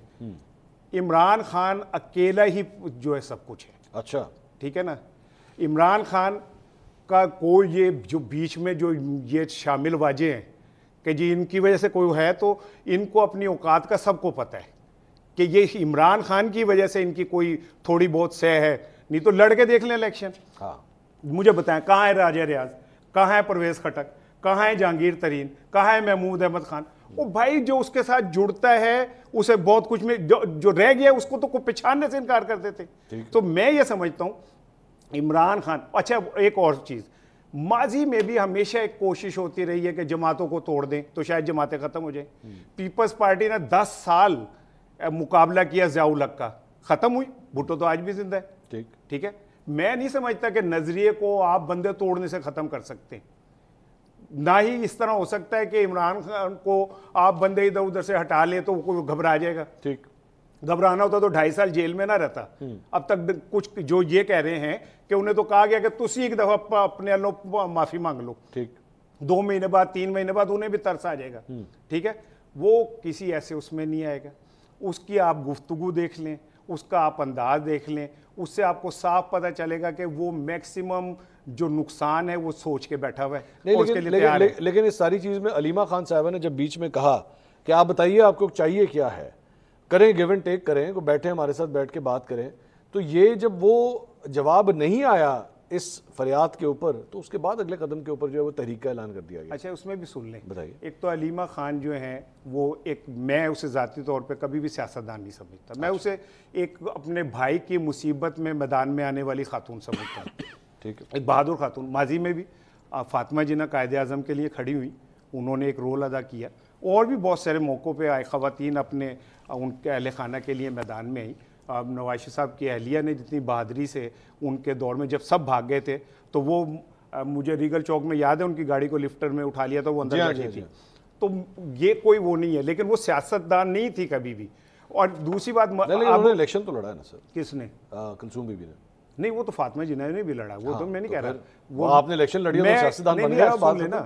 Speaker 3: عمران خان اکیلا ہی جو ہے سب کچھ ہے.
Speaker 6: اچھا
Speaker 3: ٹھیک ہے نا، عمران خان کا کوئی یہ جو بیچ میں جو یہ شامل واجے ہیں کہ جی ان کی وجہ سے کوئی ہے، تو ان کو اپنی اوقات کا سب کو پتہ ہے کہ یہ عمران خان کی وجہ سے ان کی کوئی تھوڑی بہت سہ ہے. نہیں تو لڑ کے دیکھ لیں الیکشن.
Speaker 6: ہاں
Speaker 3: مجھے بتائیں کہاں ہے راجہ ریاض، کہاں ہے پرویز خٹک، کہاں ہے جہانگیر ترین، کہاں ہے محمود احمد خان. وہ بھائی جو اس کے ساتھ جڑتا ہے اسے بہت کچھ میں جو رہ گیا اس کو تو کوئی پہچاننے سے انکار کر دیتے. تو میں یہ سمجھتا ہوں عمران خان. اچھا ایک اور چیز، ماضی میں بھی ہمیشہ ایک کوشش ہوتی رہی ہے کہ جماعتوں کو توڑ دیں تو شاید جماعتیں ختم ہو جائیں. پیپلز پارٹی نے 10 سال مقابلہ کیا ضیاء الحق کا، ختم ہوئی. بھٹو تو آج بھی زندہ ہے. ٹھیک ہے، میں نہیں سمجھتا کہ نظریے کو آپ بندے توڑنے سے ختم کر سکتے ہیں. نہ ہی اس طرح ہو سکتا ہے کہ عمران خان کو آپ بندے ادھر ادھر سے ہٹا لیں تو کوئی گھبرا جائے گا.
Speaker 6: ٹھیک،
Speaker 3: گھبرانا ہوتا تو 2.5 سال جیل میں نہ رہتا. اب تک کچھ جو یہ کہہ رہے ہیں کہ انہیں تو کہا گیا کہ تسی ایک دفعہ اپنے اللہ معافی مانگ لو.
Speaker 6: ٹھیک،
Speaker 3: 2 مہینے بعد 3 مہینے بعد انہیں بھی ترس آ جائے گا. ٹھیک ہے، وہ کسی ایسے اس میں نہیں آئے گا. اس کی آپ گفتگو دیکھ لیں، اس کا آپ انداز دیکھ لیں، اس سے آپ کو صاف پتہ چلے گا کہ وہ میکسیمم جو نقصان ہے وہ سوچ کے بیٹھا ہوا ہے اور اس کے لیے تیار ہے.
Speaker 6: لیکن اس ساری چیز میں علیمہ خان صاحبہ نے جب بیچ میں کہا کہ آپ بتائیے آپ کو چاہیے کیا ہے، کریں گیو اینڈ ٹیک کریں، کو بیٹھیں ہمارے ساتھ بیٹھ کے بات کریں، تو یہ جب وہ جواب نہیں آیا اس فریاد کے اوپر تو اس کے بعد اگلے قدم کے اوپر جو ہے وہ تحریک کا اعلان کر دیا گیا.
Speaker 3: اچھا اس میں بھی سن لیں.
Speaker 6: بتائیے.
Speaker 3: ایک تو علیمہ خان جو ہیں وہ ایک، میں اسے ذاتی طور پہ کبھی بھی سیاستدان نہیں سمجھتا. میں اسے ایک اپنے بھائی کی مصیبت میں میدان میں آنے والی خاتون سمجھتا ہوں.
Speaker 6: ٹھیک ہے،
Speaker 3: ایک بہادر خاتون. ماضی میں بھی فاطمہ جنہ قائد اعظم کے لیے کھڑی ہوئی، انہوں نے ایک رول ادا کیا. اور بھی بہت سارے موقعوں پہ آئے خواتین اپنے ان کے اہل خانہ کے لیے میدان میں آئیں. نواز شریف صاحب کی اہلیہ نے جتنی بہادری سے ان کے دور میں جب سب بھاگ گئے تھے تو وہ مجھے ریگل چوک میں یاد ہے ان کی گاڑی کو لفٹر میں اٹھا لیا تھا، وہ اندر بیٹھی تھی. تو یہ کوئی وہ نہیں ہے، لیکن وہ سیاستدان نہیں تھی کبھی بھی. اور دوسری بات
Speaker 6: الیکشن تو لڑا ہے نا سر.
Speaker 3: کس نے؟
Speaker 6: کلثوم بی بی نے.
Speaker 3: نہیں وہ تو فاطمہ جناح نے بھی لڑا، وہ تو میں نہیں کہہ رہا.
Speaker 6: وہ آپ نے الیکشن لڑی ہے تو سیاستدان بن گیا.
Speaker 3: سن لینا،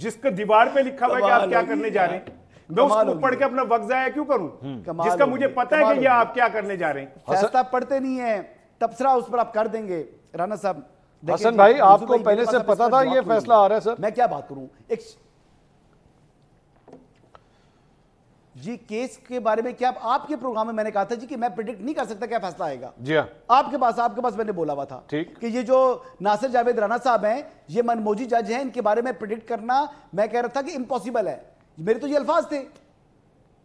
Speaker 3: جس کا دیوار پہ لکھا ہوا ہے کہ آپ کیا کرنے جا رہے ہیں، میں اس کو پڑھ کے اپنا وقت ضائع کیوں کروں جس کا مجھے پتا ہے کہ یہ آپ کیا کرنے جا رہے ہیں؟
Speaker 8: فیصلہ پڑھتے نہیں ہیں، تبصرہ اس پر آپ کر دیں گے. رانا صاحب
Speaker 6: حسن بھائی آپ کو پہلے سے پتا تھا یہ فیصلہ آ رہا ہے سر؟
Speaker 8: میں کیا بات کروں جی کیس کے بارے میں. کیا آپ کے پروگرام میں نے کہا تھا جی کہ میں پریڈکٹ نہیں کر سکتا کیا فیصلہ آئے گا.
Speaker 6: جی ہاں
Speaker 8: آپ کے پاس میں نے بولا ہوا تھا کہ یہ جو ناصر جاوید رانا صاحب ہیں یہ منموجی جج ہیں، ان کے بارے میں پریڈکٹ کرنا میں کہہ رہا تھا کہ امپاسبل ہے. میرے تو یہ الفاظ تھے،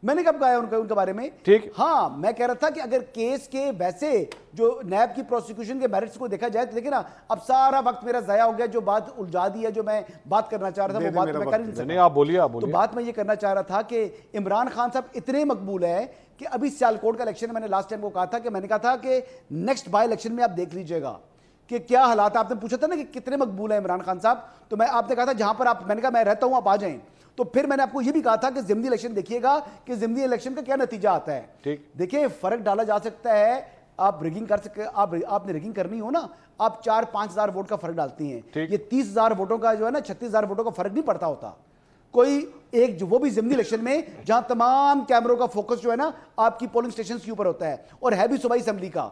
Speaker 8: میں نے کب کہا ان کے بارے میں.
Speaker 6: ٹھیک
Speaker 8: ہاں میں کہہ رہا تھا کہ اگر کیس کے ویسے جو نیب کی پروسیکیوشن کے میرٹس کو دیکھا جائے تو دیکھیں نا اب سارا وقت میرا ضائع ہو گیا. جو بات الجھا دی ہے، جو میں بات کرنا چاہ رہا تھا وہ بات میں کر نہیں سکتا.
Speaker 6: آپ بولیے.
Speaker 8: تو بات میں یہ کرنا چاہ رہا تھا کہ عمران خان صاحب اتنے مقبول ہے کہ ابھی سیالکوٹ کا الیکشن میں نے لاسٹ ٹائم کو کہا تھا کہ میں نے کہا تھا کہ نیکسٹ بائی الیکشن میں آپ دیکھ لیجئے گا کہ کیا حالات. آپ نے پوچھا تھا نا کہ کتنے مقبول ہیں عمران خان صاحب، تو آپ نے کہا تھا جہاں پر میں نے کہا میں رہتا ہوں آپ آ جائیں. تو پھر میں نے آپ کو یہ بھی کہا تھا کہ ضمنی الیکشن دیکھیے گا کہ ضمنی الیکشن کا کیا نتیجہ آتا ہے. دیکھیں فرق ڈالا جا سکتا ہے، آپ ریگنگ کر سکتے، آپ نے ریگنگ کرنی ہو نا آپ 4-5 ہزار ووٹ کا فرق ڈالتی ہیں. یہ 30 ہزار ووٹوں کا جو ہے نا 36 ہزار ووٹوں کا فرق نہیں پڑتا ہوتا کوئی ایک جو وہ بھی ضمنی الیکشن میں جہاں تمام کیمروں کا فوکس جو ہے نا آپ کی پولنگ اسٹیشنز کے اوپر ہوتا ہے اور ہے بھی صوبائی اسمبلی کا.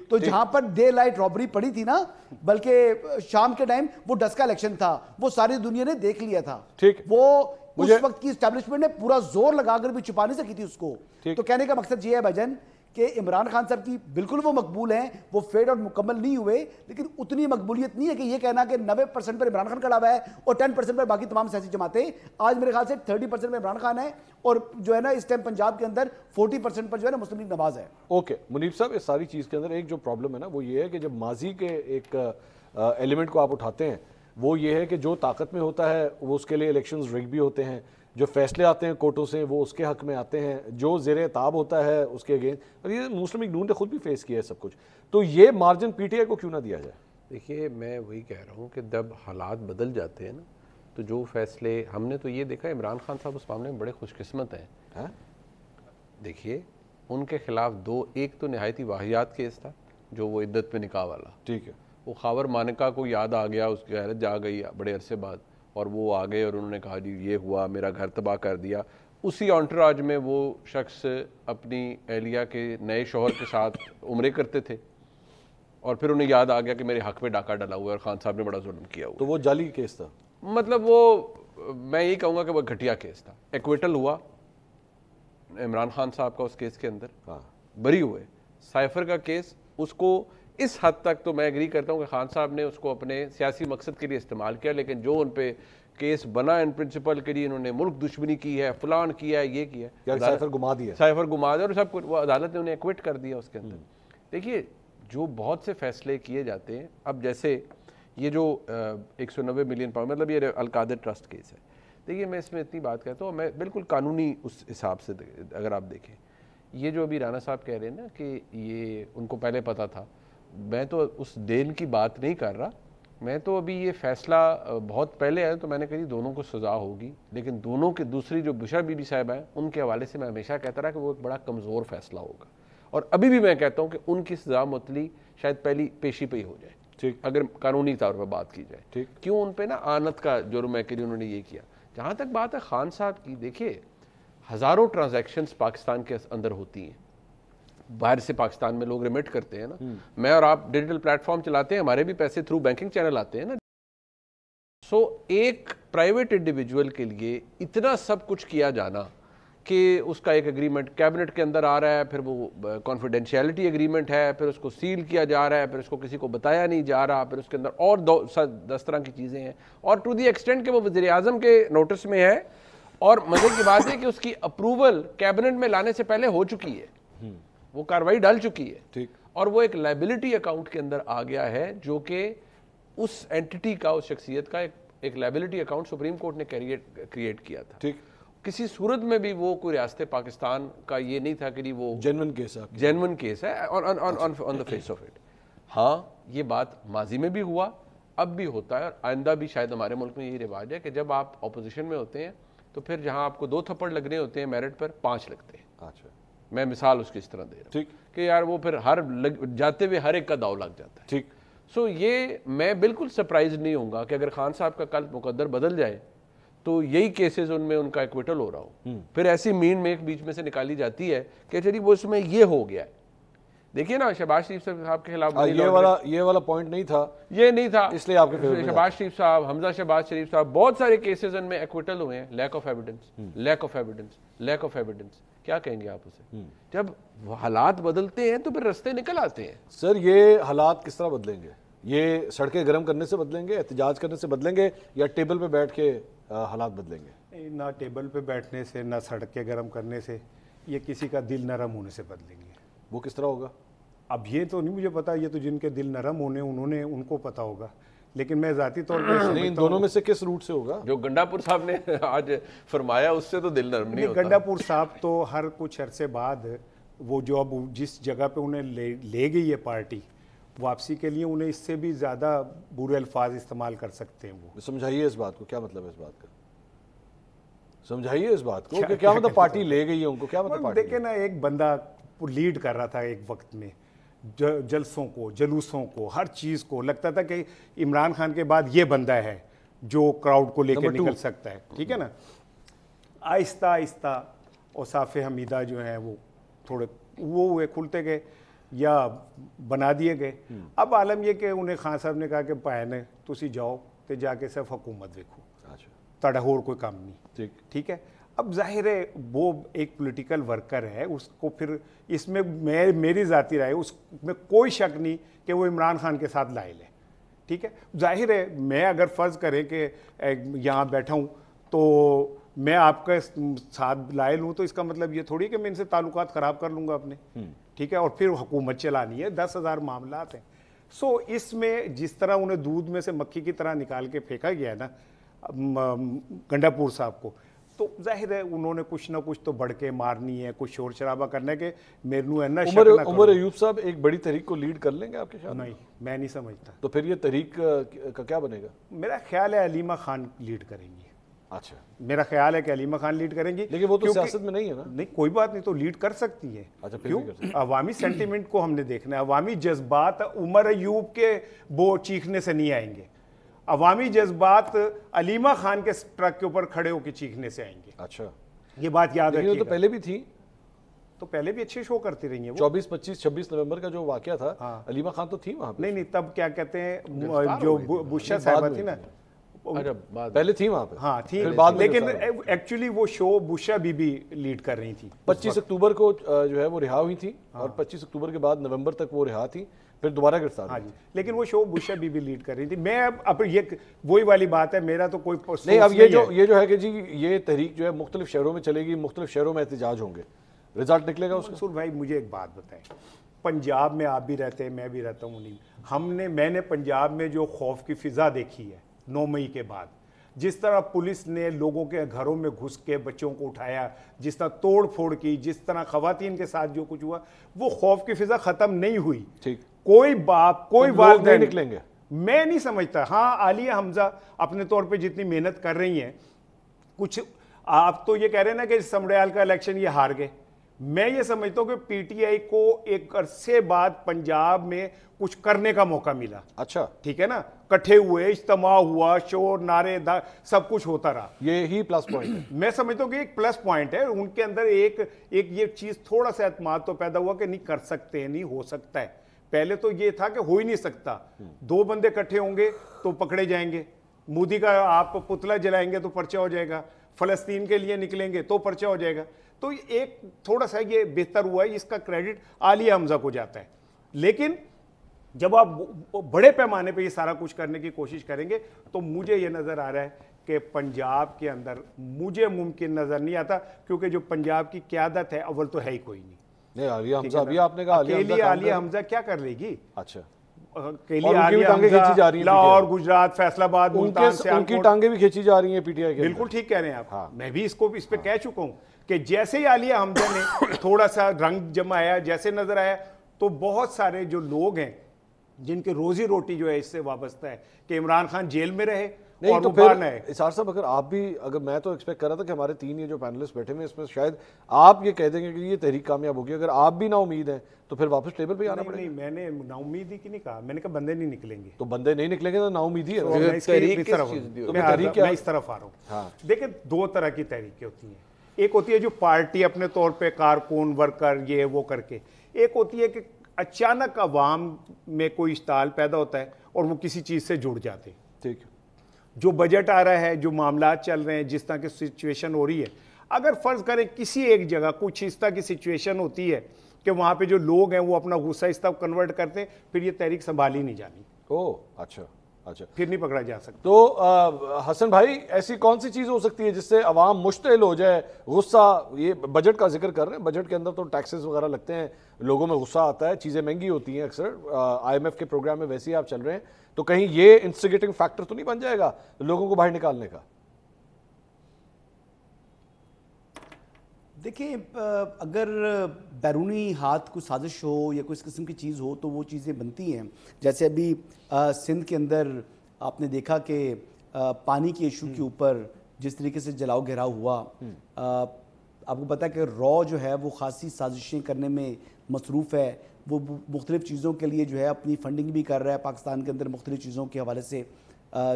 Speaker 8: تو جہاں پر ڈے لائٹ رابری پڑی تھی نا بلکہ شام کے ٹائم وہ ڈسک کا الیکشن تھا، وہ ساری دنیا نے دیکھ لیا تھا. وہ اس وقت کی اسٹیبلشمنٹ نے پورا زور لگا کر بھی چھپا نہیں سکی تھی اس کو. تو کہنے کا مقصد یہ ہے بھائی جان کہ عمران خان صاحب کی بالکل وہ مقبول ہیں، وہ فیڈ اور مکمل نہیں ہوئے، لیکن اتنی مقبولیت نہیں ہے کہ یہ کہنا کہ 90% پر عمران خان کھڑا ہوا ہے اور 10% پر باقی تمام سیاسی جماعتیں. آج میرے خیال سے 30% پر عمران خان ہے اور جو ہے نا اس ٹائم پنجاب کے اندر 40% پر جو ہے نا مسلم لیگ نواز ہے.
Speaker 6: اوکے منیب صاحب، اس ساری چیز کے اندر ایک جو پرابلم ہے نا وہ یہ ہے کہ جب ماضی کے ایک ایلیمنٹ کو آپ اٹھاتے ہیں وہ یہ ہے کہ جو طاقت میں ہوتا ہے وہ اس کے لیے الیکشنز ریگ بھی ہوتے ہیں، جو فیصلے آتے ہیں کورٹوں سے وہ اس کے حق میں آتے ہیں، جو زیر اعتاب ہوتا ہے اس کے اگینسٹ. اور یہ مسلم لیگ نون نے خود بھی فیس کیا ہے سب کچھ. تو یہ مارجن پی ٹی آئی کو کیوں نہ دیا جائے؟
Speaker 7: دیکھیے میں وہی کہہ رہا ہوں کہ جب حالات بدل جاتے ہیں نا تو جو فیصلے ہم نے تو یہ دیکھا عمران خان صاحب اس معاملے میں بڑے خوش قسمت ہیں. دیکھیے ان کے خلاف ایک تو نہایتی واحد کیس تھا جو وہ عدت پہ نکاح والا. ٹھیک ہے، وہ خاور مانکا کو یاد آ گیا، اس کی غیرت جا گئی بڑے عرصے بعد اور وہ آ گئے اور انہوں نے کہا جی یہ ہوا، میرا گھر تباہ کر دیا. اسی انٹراج میں وہ شخص اپنی اہلیہ کے نئے شوہر کے ساتھ عمرے کرتے تھے اور پھر انہیں یاد آ گیا کہ میرے حق پہ ڈاکہ ڈلا ہوا ہے اور خان صاحب نے بڑا ظلم کیا ہوا.
Speaker 6: تو وہ جعلی کیس تھا،
Speaker 7: مطلب وہ میں یہی کہوں گا کہ وہ گھٹیا کیس تھا. ایکویٹل ہوا عمران خان صاحب کا اس کیس کے اندر، بری ہوئے. سائفر کا کیس اس کو اس حد تک تو میں ایگری کرتا ہوں کہ خان صاحب نے اس کو اپنے سیاسی مقصد کے لیے استعمال کیا، لیکن جو ان پہ کیس بنا ان پرنسپل کے لیے انہوں نے ملک دشمنی کی ہے، فلان کیا ہے، یہ کیا ہے،
Speaker 6: سائفر گما دیا
Speaker 7: اور سب کچھ وہ عدالت نے انہیں ایکوٹ کر دیا اس کے اندر. دیکھیے جو بہت سے فیصلے کیے جاتے ہیں، اب جیسے یہ جو 190 ملین پاؤنڈ مطلب یہ القادر ٹرسٹ کیس ہے. دیکھیے میں اس میں اتنی بات کرتا ہوں، میں بالکل قانونی اس حساب سے اگر آپ دیکھیں یہ جو ابھی رانا صاحب کہہ رہے ہیں نا کہ یہ ان کو پہلے پتا تھا، میں تو اس ڈیل کی بات نہیں کر رہا. میں تو ابھی یہ فیصلہ بہت پہلے ہے تو میں نے کہا دونوں کو سزا ہوگی، لیکن دونوں کے دوسری جو بشرا بی بی صاحب ہیں ان کے حوالے سے میں ہمیشہ کہتا رہا کہ وہ ایک بڑا کمزور فیصلہ ہوگا، اور ابھی بھی میں کہتا ہوں کہ ان کی سزا معطلی شاید پہلی پیشی پہ ہی ہو جائے اگر قانونی طور پر بات کی جائے. کیوں ان پہ نا آنت کا جرم ہے کہ انہوں نے یہ کیا. جہاں تک بات ہے خان صاحب کی، دیکھیے ہزاروں ٹرانزیکشنز پاکستان کے اندر ہوتی ہیں، باہر سے پاکستان میں لوگ ریمٹ کرتے ہیں نا. میں اور آپ ڈیجیٹل پلیٹ فارم چلاتے ہیں، ہمارے بھی پیسے تھرو بینکنگ چینل آتے ہیں نا. سو ایک پرائیویٹ انڈیویجول کے لیے اتنا سب کچھ کیا جانا کہ اس کا ایک اگریمنٹ کیبنٹ کے اندر آ رہا ہے، پھر وہ کانفیڈینشیلٹی اگریمنٹ ہے، پھر اس کو سیل کیا جا رہا ہے، پھر اس کو کسی کو بتایا نہیں جا رہا، پھر اس کے اندر اور 10 طرح کی چیزیں ہیں، اور ٹو دی ایکسٹینٹ کہ وہ وزیر اعظم کے نوٹس میں ہے. اور مزے کی بات ہے کہ اس کی اپروول کیبنٹ میں لانے سے پہلے ہو چکی ہے، وہ کاروائی ڈال چکی ہے، اور وہ ایک لائبلٹی اکاؤنٹ کے اندر آ گیا ہے جو کہ اس اینٹی کا، اس شخصیت کا ایک لائبلٹی اکاؤنٹ سپریم کورٹ نے کریٹ کیا تھا. کسی صورت میں بھی وہ کوئی ریاست پاکستان کا یہ نہیں تھا کہ وہ جینون کیس ہے آن دا فیس آف اٹ. ہاں یہ بات ماضی میں بھی ہوا، اب بھی ہوتا ہے، اور آئندہ بھی شاید ہمارے ملک میں یہی رواج ہے کہ جب آپ اپوزیشن میں ہوتے ہیں تو پھر جہاں آپ کو 2 تھپڑ لگنے ہوتے ہیں میرٹ پر 5 لگتے ہیں. میں مثال اس کی اس طرح دے رہا ہوں کہ یار وہ پھر جاتے ہوئے ہر ایک کا داؤ لگ جاتا ہے. سو یہ میں بالکل سرپرائز نہیں ہوں گا کہ اگر خان صاحب کا کل مقدر بدل جائے تو یہی کیسز ان میں ان کا ایکویٹل ہو رہا ہو. پھر ایسی مین میک بیچ میں سے نکالی جاتی ہے کہ چلیے وہ اس میں یہ ہو گیا ہے. دیکھیے نا شہباز شریف صاحب کے خلاف
Speaker 6: یہ والا پوائنٹ نہیں تھا,
Speaker 7: یہ نہیں تھا,
Speaker 6: اس لیے آپ کے
Speaker 7: شہباز شریف صاحب, حمزہ شہباز شریف صاحب, بہت سارے کیسز ان میں ایکویٹل ہوئے ہیں. لیک آف ایویڈنس, کیا کہیں گے آپ اسے؟ جب حالات بدلتے ہیں تو پھر رستے نکل آتے ہیں.
Speaker 6: سر یہ حالات کس طرح بدلیں گے؟ یہ سڑکیں گرم کرنے سے بدلیں گے, احتجاج کرنے سے بدلیں گے, یا ٹیبل پہ بیٹھ کے حالات بدلیں گے؟
Speaker 3: نہ ٹیبل پہ بیٹھنے سے, نہ سڑکیں گرم کرنے سے, یہ کسی کا دل نرم ہونے سے بدلیں گے.
Speaker 6: وہ کس طرح ہوگا؟
Speaker 3: اب یہ تو نہیں مجھے پتا, یہ تو جن کے دل نرم ہونے ان کو پتا ہوگا, لیکن میں ذاتی طور پہ
Speaker 6: نہیں, ان دونوں میں سے کس روٹ سے ہوگا؟
Speaker 7: جو گنڈا پور صاحب نے آج فرمایا اس سے تو دل نرم نہیں ہوتا.
Speaker 3: گنڈا پور صاحب تو ہر کچھ عرصے بعد وہ جو اب جس جگہ پہ انہیں لے گئی ہے پارٹی واپسی کے لیے, انہیں اس سے بھی زیادہ برے الفاظ استعمال کر سکتے ہیں. وہ
Speaker 6: سمجھائیے اس بات کو, کیا مطلب ہے اس بات کا؟ سمجھائیے اس بات کو کہ کیا مطلب پارٹی لے گئی ہے ان کو, کیا مطلب پارٹی؟
Speaker 3: دیکھیں نا, ایک بندہ لیڈ کر رہا تھا ایک وقت میں جلسوں کو, جلوسوں کو, ہر چیز کو, لگتا تھا کہ عمران خان کے بعد یہ بندہ ہے جو کراؤڈ کو لے کے نکل سکتا ہے. ٹھیک ہے نا, آہستہ آہستہ اوصاف حمیدہ جو ہیں وہ تھوڑے وہ ہوئے, کھلتے گئے یا بنا دیے گئے. اب عالم یہ کہ انہیں خان صاحب نے کہا کہ بھائی نے تسی جاؤ تے جا کے صرف حکومت دیکھو, تڑا ہور کوئی کام نہیں. ٹھیک ہے, اب ظاہر ہے وہ ایک پولیٹیکل ورکر ہے, اس کو پھر اس میں میری ذاتی رائے, اس میں کوئی شک نہیں کہ وہ عمران خان کے ساتھ لائل ہے. ٹھیک ہے, ظاہر ہے میں اگر فرض کریں کہ یہاں بیٹھا ہوں تو میں آپ کے ساتھ لائل ہوں, تو اس کا مطلب یہ تھوڑی کہ میں ان سے تعلقات خراب کر لوں گا اپنے. ٹھیک ہے, اور پھر حکومت چلانی ہے, 10,000 معاملات ہیں. سو اس میں جس طرح انہیں دودھ میں سے مکھی کی طرح نکال کے پھینکا گیا ہے نا گنڈا پور صاحب کو, تو ظاہر ہے انہوں نے کچھ نہ کچھ تو بڑھ کے مارنی ہے, کچھ شور شرابہ کرنا ہے کہ میرے ہے نا.
Speaker 6: عمر ایوب صاحب ایک بڑی تحریک کو لیڈ کر لیں گے آپ کے خیال؟
Speaker 3: نہیں, میں نہیں سمجھتا.
Speaker 6: تو پھر یہ تحریک کا کیا بنے گا؟
Speaker 3: میرا خیال ہے علیمہ خان لیڈ کریں گی.
Speaker 6: اچھا,
Speaker 3: میرا خیال ہے کہ علیمہ خان لیڈ کریں گی,
Speaker 6: لیکن وہ تو سیاست میں نہیں ہے نا.
Speaker 3: نہیں کوئی بات نہیں, تو لیڈ کر سکتی ہے.
Speaker 6: اچھا,
Speaker 3: کیوں؟ عوامی سینٹیمنٹ کو ہم نے دیکھنا ہے, عوامی جذبات عمر ایوب کے وہ چیخنے سے نہیں آئیں گے, عوامی جذبات علیمہ خان کے ٹرک کے اوپر کھڑے ہو کے چیخنے سے آئیں گے.
Speaker 6: اچھا,
Speaker 3: یہ بات یاد رکھیے.
Speaker 6: تو پہلے بھی تھی,
Speaker 3: تو پہلے بھی اچھے شو کرتی رہی ہیں.
Speaker 6: 24, 25, 26 نومبر کا جو واقعہ تھا, علیمہ خان تو تھی وہاں پہ.
Speaker 3: نہیں, تب کیا کہتے ہیں جو بشا صاحبہ تھی نا,
Speaker 6: پہلے تھی وہاں پہ.
Speaker 3: ہاں تھی, لیکن ایکچولی وہ شو بشا بی بی لیڈ کر رہی تھی.
Speaker 6: 25 اکتوبر کو جو ہے وہ رہا ہوئی تھی, اور 25 اکتوبر کے بعد نومبر تک وہ رہا تھی, پھر دوبارہ گرفتار.
Speaker 3: ہاں جی, لیکن وہ شو بشا بی بی لیڈ کر رہی تھی. میں اب یہ وہی والی بات ہے, میرا تو کوئی
Speaker 6: نہیں. اب یہ جو ہے کہ جی یہ تحریک جو ہے مختلف شہروں میں چلے گی, مختلف شہروں میں احتجاج ہوں گے, رزلٹ نکلے گا اس کا.
Speaker 3: منصور بھائی مجھے ایک بات بتائیں, پنجاب میں آپ بھی رہتے ہیں, میں بھی رہتا ہوں, نہیں میں نے پنجاب میں جو خوف کی فضا دیکھی ہے 9 مئی کے بعد, جس طرح پولیس نے لوگوں کے گھروں میں گھس کے بچوں کو اٹھایا, جس طرح توڑ پھوڑ کی, جس طرح خواتین کے ساتھ جو کچھ ہوا, وہ خوف کی فضا ختم نہیں ہوئی.
Speaker 6: ٹھیک,
Speaker 3: کوئی باپ کوئی والدین
Speaker 6: نکلیں گے,
Speaker 3: میں نہیں سمجھتا. ہاں عالیہ حمزہ اپنے طور پہ جتنی محنت کر رہی ہیں, کچھ آپ تو یہ کہہ رہے ہیں نا کہ سمڑیال کا الیکشن یہ ہار گئے. میں یہ سمجھتا ہوں کہ پی ٹی آئی کو ایک عرصے بعد پنجاب میں کچھ کرنے کا موقع ملا.
Speaker 6: اچھا,
Speaker 3: ٹھیک ہے نا, کٹھے ہوئے, اجتماع ہوا, شور نعرے سب کچھ ہوتا رہا.
Speaker 6: یہی پلس پوائنٹ ہے.
Speaker 3: میں سمجھتا ہوں کہ ایک پلس پوائنٹ ہے ان کے اندر. ایک یہ چیز تھوڑا سا اعتماد تو پیدا ہوا کہ نہیں کر سکتے ہیں, نہیں ہو سکتا ہے. پہلے تو یہ تھا کہ ہو ہی نہیں سکتا, 2 بندے کٹھے ہوں گے تو پکڑے جائیں گے, مودی کا آپ پتلا جلائیں گے تو پرچہ ہو جائے گا, فلسطین کے لیے نکلیں گے تو پرچہ ہو جائے گا. تو ایک تھوڑا سا یہ بہتر ہوا ہے, اس کا کریڈٹ عالیہ حمزہ کو جاتا ہے. لیکن جب آپ بڑے پیمانے پہ یہ سارا کچھ کرنے کی کوشش کریں گے تو مجھے یہ نظر آ رہا ہے کہ پنجاب کے اندر مجھے ممکن نظر نہیں آتا, کیونکہ جو پنجاب کی قیادت ہے اول تو ہے ہی کوئی نہیں.
Speaker 6: عالیہ حمزہ ابھی آپ نے کہا
Speaker 3: عالیہ حمزہ کیا کر لے گی؟
Speaker 6: اچھا,
Speaker 3: لاہور, گجرات, فیصل آباد, ملتان,
Speaker 6: ان کی ٹانگیں بھی کھینچی جا رہی ہیں پی ٹی آئی کے.
Speaker 3: بالکل ٹھیک کہہ رہے ہیں آپ. میں بھی اس پہ کہہ چکا ہوں کہ جیسے ہی عالیہ حمزہ نے تھوڑا سا رنگ جمایا, جیسے نظر آیا, تو بہت سارے جو لوگ ہیں جن کے روزی روٹی جو ہے اس سے وابستہ ہے کہ عمران خان جیل میں رہے,
Speaker 6: نہیں
Speaker 3: اور
Speaker 6: تو
Speaker 3: ابھارنا
Speaker 6: پھر
Speaker 3: ہے.
Speaker 6: اسار صاحب اگر میں تو ایکسپیکٹ کر رہا تھا کہ ہمارے 3 یہ جو پینلسٹ بیٹھے ہوئے اس میں شاید آپ یہ کہہ دیں گے کہ یہ تحریک کامیاب ہوگی. اگر آپ بھی نا امید ہیں تو پھر واپس ٹیبل پہ آنا پڑے
Speaker 3: نہیں
Speaker 6: گا.
Speaker 3: میں نے نا امیدی کی نہیں کہا, میں نے کہا بندے نہیں نکلیں گے.
Speaker 6: تو بندے نہیں نکلیں گے تو نا امیدی ہے.
Speaker 3: اور میں اس
Speaker 7: تحریک
Speaker 3: کی
Speaker 7: کس
Speaker 3: طرف
Speaker 7: چیز دی
Speaker 3: ہوں.
Speaker 6: ہوتی ہے؟
Speaker 3: میں اس طرف آ رہا ہوں. دیکھیں 2 طرح کی تحریکیں ہوتی ہیں. ایک ہوتی ہے جو پارٹی اپنے طور پہ کارکن ورکر یہ وہ کر کے, ایک ہوتی ہے کہ اچانک عوام میں کوئی اشتعال پیدا ہوتا ہے اور وہ کسی چیز سے جڑ جاتے ہیں.
Speaker 6: ٹھیک ہے.
Speaker 3: جو بجٹ آ رہا ہے, جو معاملات چل رہے ہیں, جس طرح کی سچویشن ہو رہی ہے, اگر فرض کریں کسی ایک جگہ کچھ اس طرح کی سچویشن ہوتی ہے کہ وہاں پہ جو لوگ ہیں وہ اپنا غصہ اس طرح کنورٹ کرتے ہیں, پھر یہ تحریک سنبھال ہی نہیں جانی.
Speaker 6: اچھا,
Speaker 3: پھر نہیں پکڑا جا سکتا.
Speaker 6: تو حسن بھائی ایسی کون سی چیز ہو سکتی ہے جس سے عوام مشتعل ہو جائے, غصہ, یہ بجٹ کا ذکر کر رہے ہیں, بجٹ کے اندر تو ٹیکسز وغیرہ لگتے ہیں, لوگوں میں غصہ آتا ہے, چیزیں مہنگی ہوتی ہیں اکثر, IMF کے پروگرام میں ویسے ہی آپ چل رہے ہیں, تو کہیں یہ انسٹیگیٹنگ فیکٹر تو نہیں بن جائے گا لوگوں کو باہر نکالنے کا؟
Speaker 8: دیکھیں اگر بیرونی ہاتھ کوئی سازش ہو یا کوئی اس قسم کی چیز ہو تو وہ چیزیں بنتی ہیں. جیسے ابھی سندھ کے اندر آپ نے دیکھا کہ پانی کے ایشو کے اوپر جس طریقے سے جلاؤ گھیراؤ ہوا, آپ کو پتہ ہے کہ رو جو ہے وہ خاصی سازشیں کرنے میں مصروف ہے. وہ مختلف چیزوں کے لیے جو ہے اپنی فنڈنگ بھی کر رہا ہے پاکستان کے اندر مختلف چیزوں کے حوالے سے.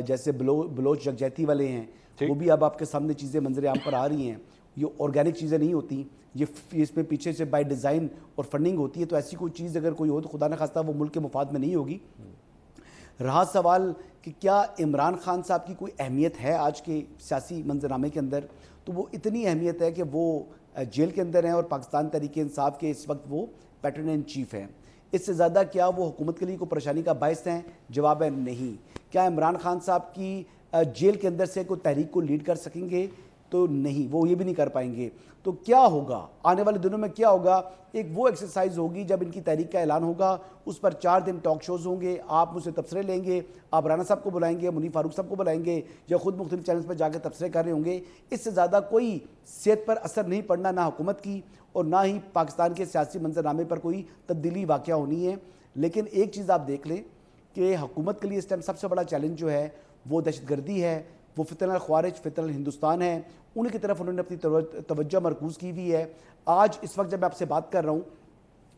Speaker 8: جیسے بلوچ یکجہتی والے ہیں, وہ بھی اب آپ کے سامنے چیزیں منظر عام پر آ رہی ہیں. یہ آرگینک چیزیں نہیں ہوتی, یہ اس میں پیچھے سے بائی ڈیزائن اور فنڈنگ ہوتی ہے. تو ایسی کوئی چیز اگر کوئی ہو تو خدا نخواستہ وہ ملک کے مفاد میں نہیں ہوگی. رہا سوال کہ کیا عمران خان صاحب کی کوئی اہمیت ہے آج کے سیاسی منظرنامے کے اندر, تو وہ اتنی اہمیت ہے کہ وہ جیل کے اندر ہیں اور پاکستان تحریک انصاف کے اس وقت وہ پیٹرن ان چیف ہیں. اس سے زیادہ کیا وہ حکومت کے لیے کوئی پریشانی کا باعث ہیں؟ جواب ہے نہیں. کیا عمران خان صاحب کی جیل کے اندر سے کوئی تحریک کو لیڈ کر سکیں گے؟ تو نہیں, وہ یہ بھی نہیں کر پائیں گے. تو کیا ہوگا آنے والے دنوں میں؟ کیا ہوگا, ایک وہ ایکسرسائز ہوگی جب ان کی تحریک کا اعلان ہوگا, اس پر 4 دن ٹاک شوز ہوں گے, آپ مجھ سے تبصرے لیں گے, آپ رانا صاحب کو بلائیں گے, منیر فاروق صاحب کو بلائیں گے, یا خود مختلف چینلز پر جا کے تبصرے کر رہے ہوں گے. اس سے زیادہ کوئی صحت پر اثر نہیں پڑنا, نہ حکومت کی اور نہ ہی پاکستان کے سیاسی منظرنامے پر کوئی تبدیلی واقعہ ہونی ہے. لیکن ایک چیز آپ دیکھ لیں کہ حکومت کے لیے اس ٹائم سب سے بڑا چیلنج جو ہے وہ دہشت گردی ہے, وہ فتنہ الخوارج, فتنہ الہندوستان ہے. ان کی طرف انہوں نے اپنی توجہ مرکوز کی ہوئی ہے. آج اس وقت جب میں آپ سے بات کر رہا ہوں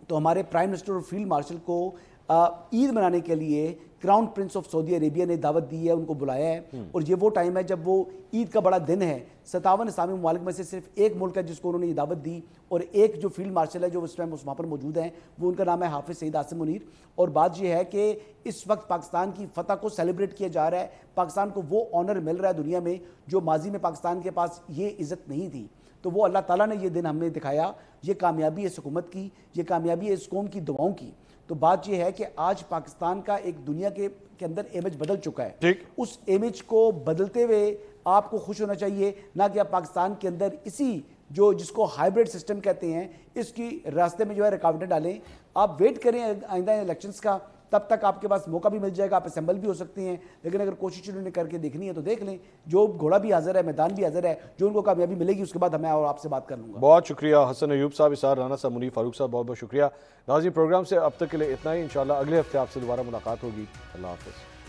Speaker 8: تو ہمارے پرائم منسٹر اور فیلڈ مارشل کو عید منانے کے لیے crown prince of Saudi Arabia نے دعوت دی ہے, ان کو بلایا ہے. اور یہ وہ ٹائم ہے جب وہ عید کا بڑا دن ہے. 57 اسلامی ممالک میں سے صرف ایک ملک ہے جس کو انہوں نے یہ دعوت دی, اور ایک جو فیلڈ مارشل ہے جو اس ٹائم وہاں پر موجود ہیں, وہ ان کا نام ہے حافظ سعید عاصم منیر. اور بات یہ ہے کہ اس وقت پاکستان کی فتح کو سیلیبریٹ کیا جا رہا ہے. پاکستان کو وہ آنر مل رہا ہے دنیا میں جو ماضی میں پاکستان کے پاس یہ عزت نہیں تھی. تو وہ اللہ تعالیٰ نے یہ دن ہمیں دکھایا. یہ کامیابی ہے اس حکومت کی, یہ کامیابی ہے اس قوم کی دعاؤں کی. تو بات یہ ہے کہ آج پاکستان کا ایک دنیا کے اندر امیج بدل چکا ہے. اس امیج کو بدلتے ہوئے آپ کو خوش ہونا چاہیے, نہ کہ آپ پاکستان کے اندر اسی جس کو ہائیبریڈ سسٹم کہتے ہیں اس کی راستے میں جو ہے رکاوٹیں ڈالیں. آپ ویٹ کریں آئندہ الیکشنز کا, تب تک آپ کے پاس موقع بھی مل جائے گا, آپ اسمبل بھی ہو سکتے ہیں. لیکن اگر کوشش انہوں نے کر کے دیکھنی ہے تو دیکھ لیں. جو گھوڑا بھی حاضر ہے, میدان بھی حاضر ہے, جو ان کو کامیابی ملے گی اس کے بعد میں اور آپ سے بات کر لوں گا.
Speaker 6: بہت شکریہ حسن ایوب صاحب, اسار رانا صاحب, منیر فاروق صاحب, بہت بہت شکریہ. ناظرین پروگرام سے اب تک کے لیے اتنا ہی. انشاءاللہ اگلے ہفتے آپ سے دوبارہ ملاقات ہوگی. اللہ حافظ.